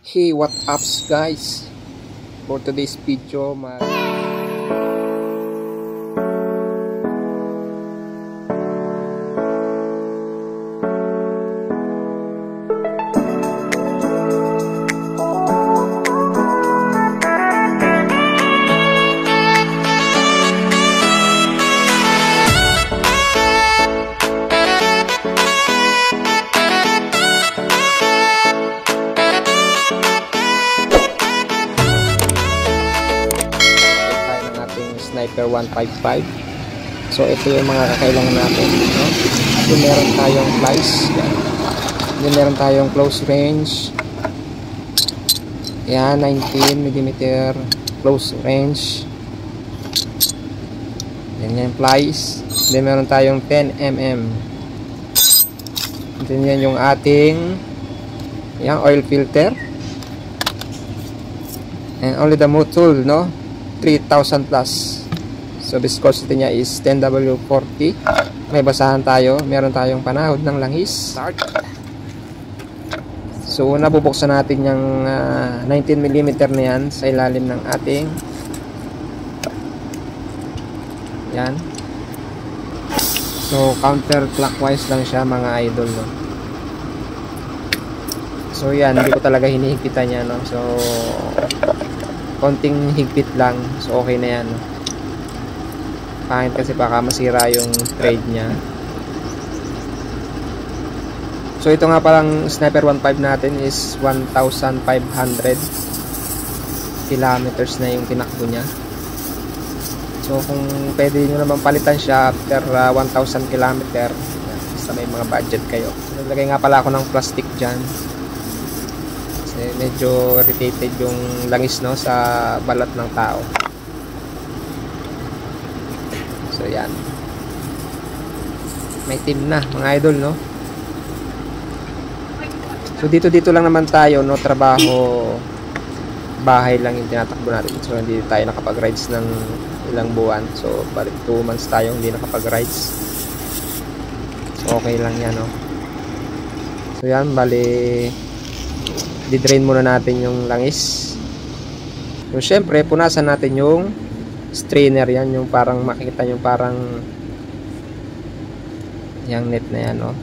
Hey, what ups guys? For today's video, Sniper 155. So ito yung mga kakailangan natin, no? So meron tayong flies, then meron tayong close range, yan, 19mm close range, then yan flies, then meron tayong 10mm, then yan yung ating yan oil filter, and only the mood tool, no, 3,000 plus. So viscosity niya is 10W40. May basahan tayo. Meron tayong panahod ng langis. So una bubuksan natin yung 19mm na yan sa ilalim ng ating yan. So counterclockwise lang siya mga idol, no? So yan, hindi ko talaga hinihigpitan yan, no? So konting higpit lang. So okay na yan, no? Pangit kasi baka masira yung trade niya. So ito nga palang Sniper 1.5 natin is 1,500 kilometers na yung tinakbo niya. So kung pwede nyo naman palitan siya after 1,000 kilometer, basta may mga budget kayo. So naglagay nga pala ako ng plastic dyan kasi medyo irritated yung langis, no, sa balat ng tao. So yan, may team na mga idol, no. So dito lang naman tayo, no, trabaho, bahay lang yung tinatakbo natin. So hindi tayo nakapag-rides ng ilang buwan. So balik 2 months tayo hindi nakapag-rides. So okay lang yan, no. So yan, bali di-drain muna natin yung langis. So syempre punasan natin yung strainer, yan yung parang makikita nyo parang yung net na yan, no?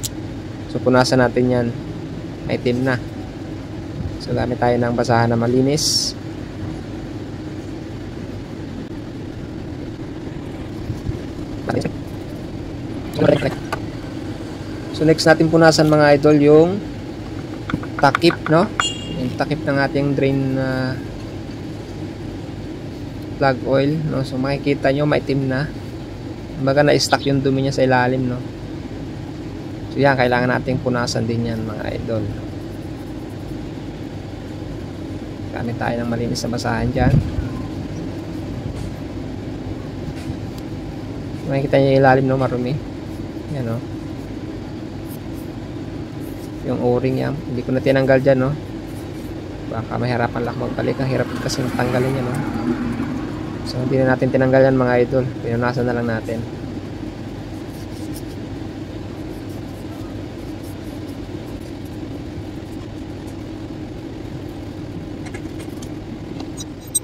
So punasan natin yan, may itim na. So gamit tayo ng basahan na malinis. So next natin punasan mga idol yung takip, no? Yung takip ng ating drain plug oil, no? So makikita nyo maitim na, kumbaga na-stuck yung dumi niya sa ilalim, no? So yan, kailangan nating punasan din yan mga idol. Gamit tayo ng malinis na basahan dyan. Makikita nyo yung ilalim, no, marumi yan, no? Yung o-ring yan, hindi ko na tinanggal dyan, no? Baka mahirapan lang magbalik, ang hirap kasi tanggalin yan, no? So hindi na natin tinanggal yan mga idol, pinunasan na lang natin.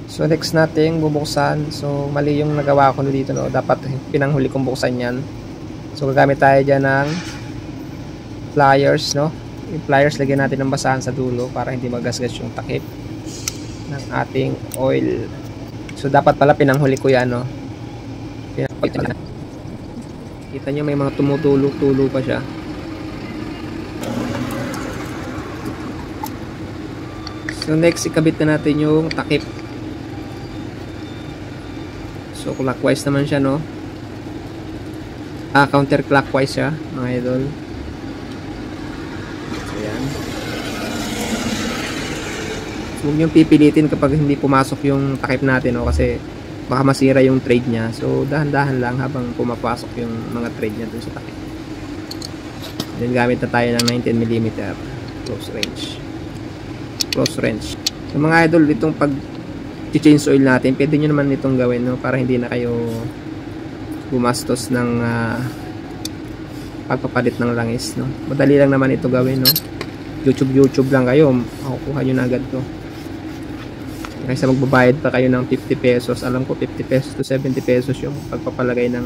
So next natin bubuksan. So mali yung nagawa ko dito, no? Dapat pinanghuli kong buksan yan. So gagamit tayo dyan ng pliers, no? Yung pliers lagyan natin ng basahan sa dulo para hindi magasgas yung takip ng ating oil. So dapat pala pinanghuli ko yan, no? Kita nyo may mga tumutulo-tulo pa siya. So next ikabit na natin yung takip. So clockwise naman siya, no? Counterclockwise siya mga idol. So yan. Huwag niyong pipilitin kapag hindi pumasok yung takip natin, no? Kasi baka masira yung trade niya. So dahan-dahan lang habang pumapasok yung mga trade niya dun sa takip. Then gamit na tayo ng 19mm close range. So mga idol, itong pag change oil natin, pwede nyo naman itong gawin, no? Para hindi na kayo gumastos ng pagpapalit ng langis, no? Madali lang naman ito gawin, no? YouTube lang kayo, makukuha nyo na agad to. Kaysa magbabayad pa kayo ng 50 pesos. Alam ko 50 pesos to 70 pesos yung pagpapalagay ng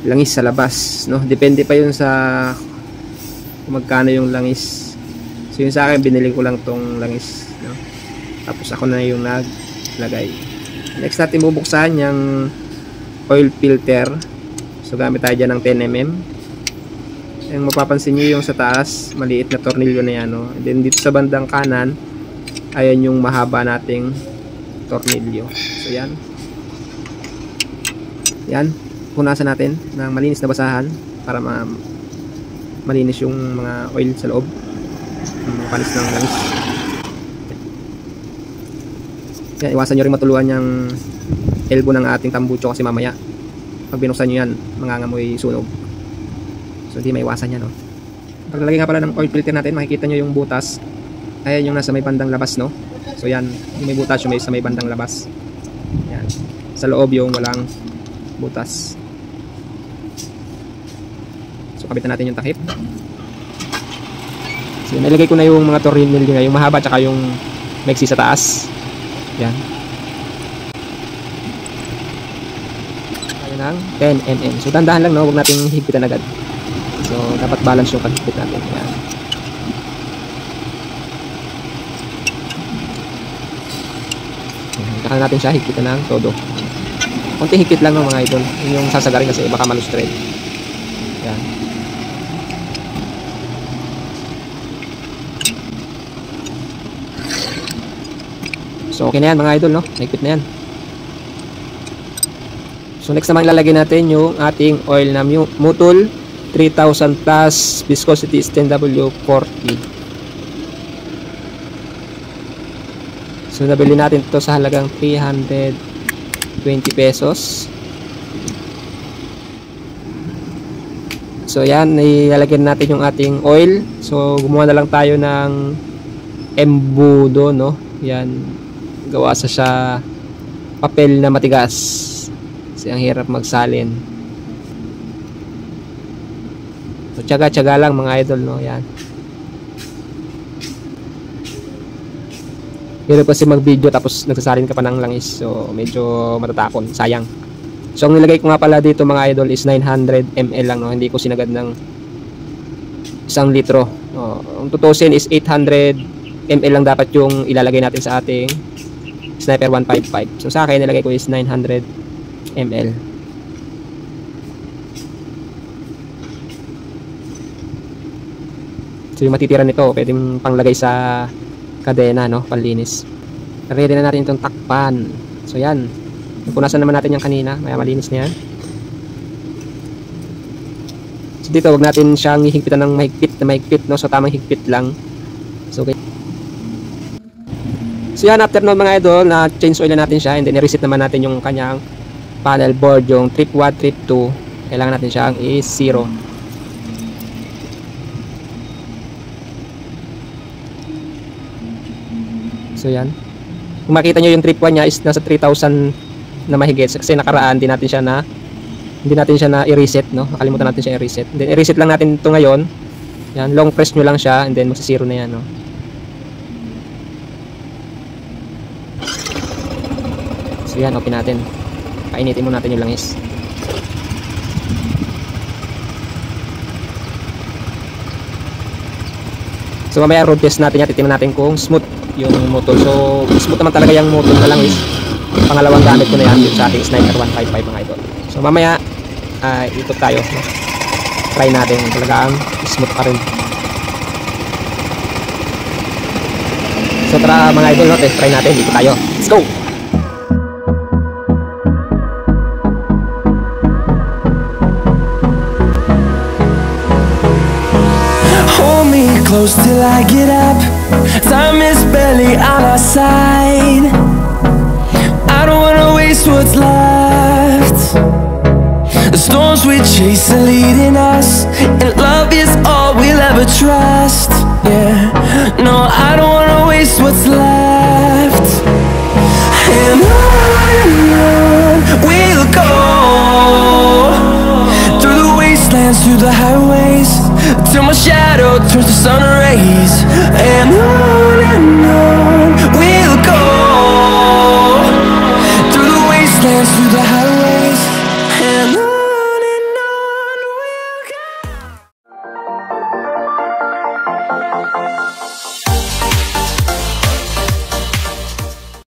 langis sa labas, no? Depende pa yun sa kung magkano yung langis. So yun sa akin, binili ko lang tong langis, no? Tapos ako na yung naglagay. Next natin bubuksan yung oil filter. So gamit tayo dyan ng 10mm. Yung mapapansin nyo yung sa taas, maliit na tornilyo na yan, no? And then dito sa bandang kanan, ayan yung mahaba nating tornilyo. So yan. Yan. Punasan natin ng malinis na basahan para malinis yung mga oil sa loob. Yung mga panis ng langis. Yan. Iwasan nyo rin matuluan yung elbow ng ating tambucho kasi mamaya pag binuksan nyo yan, mangangamoy sunog. So di maiwasan yan, no? Paglalagay nga pala ng oil filter natin, makikita nyo yung butas. Ayan yung nasa may bandang labas, no? So yan, yung may butas yung may sa may bandang labas. Yan. Sa loob yung walang butas. So kabitan natin yung takip. So nilagay ko na yung mga tornilyo niya, yung mahaba tsaka yung maiksi sa taas. Yan. Ayun ang 10mm. So dandahan lang, no? Huwag nating higpitan agad. So dapat balance yung paghigpit natin. Yan. Kaya natin siya higpitan ng todo. Konti higpit lang ng mga idol. Yun yung sasagarin kasi baka malustred. Yan. So okay na yan mga idol, no? Higpit na yan. So next naman ilalagay natin yung ating oil na Mutul 3000 plus viscosity STNW40. So nabili natin ito sa halagang 320 pesos. So yan, ilalagyan natin yung ating oil. So gumawa na lang tayo ng embudo, no? Yan, gawa sa siya papel na matigas kasi ang hirap magsalin. So tiyaga-tiyaga lang mga idol, no? Yan. Hirap kasi mag-video tapos nagsasalin ka pa ng langis. So medyo matatakon, sayang. So ang nilagay ko nga pala dito mga idol is 900 ml lang, no? Hindi ko sinagad ng 1 litro. Ang tutusin is 800 ml lang dapat yung ilalagay natin sa ating Sniper 155. So sa akin nilagay ko is 900 ml. So yung matitira nito pwedeng panglagay sa kadena, no? Panlinis. Ready na natin itong takpan. So yan, punasan naman natin yung kanina, maya malinis na yan. So dito wag natin siyang hihigpitan ng mahigpit, no? So tamang higpit lang. So okay. So yan, after nun mga idol, na change oil na natin siya, and then i-reset naman natin yung kanyang panel board, yung trip 1, trip 2. Kailangan natin siyang i-0. So yan. Kung makita nyo yung trip 1 nya is nasa 3,000 na mahigit kasi nakaraan hindi natin siya na i-reset, no? Nakalimutan natin siya i-reset. Then i-reset lang natin ito ngayon. Yan, long press nyo lang siya and then magsi-0 na yan, no? So yan, open natin. Painitin muna natin yung langis. So mamaya road test natin yan, titingnan natin kung smooth yung motor. So smooth naman talaga yung motor na langis. Pangalawang gamit ko na yan sa ating Sniper 155 mga idol. So mamaya ikot tayo, no? Try natin talagang smooth pa rin. So tara mga idol, no? Test try natin, ikot tayo. Let's go! Close till I get up. Time is barely on our side. I don't wanna waste what's left. The storms we chase are leading us, and love is all we'll ever trust. Yeah, no, I don't wanna waste what's left. And on we'll go, through the wastelands, through the highways, till my shadow turns to sun rays. And on we'll go, through the wastelands, through the highways.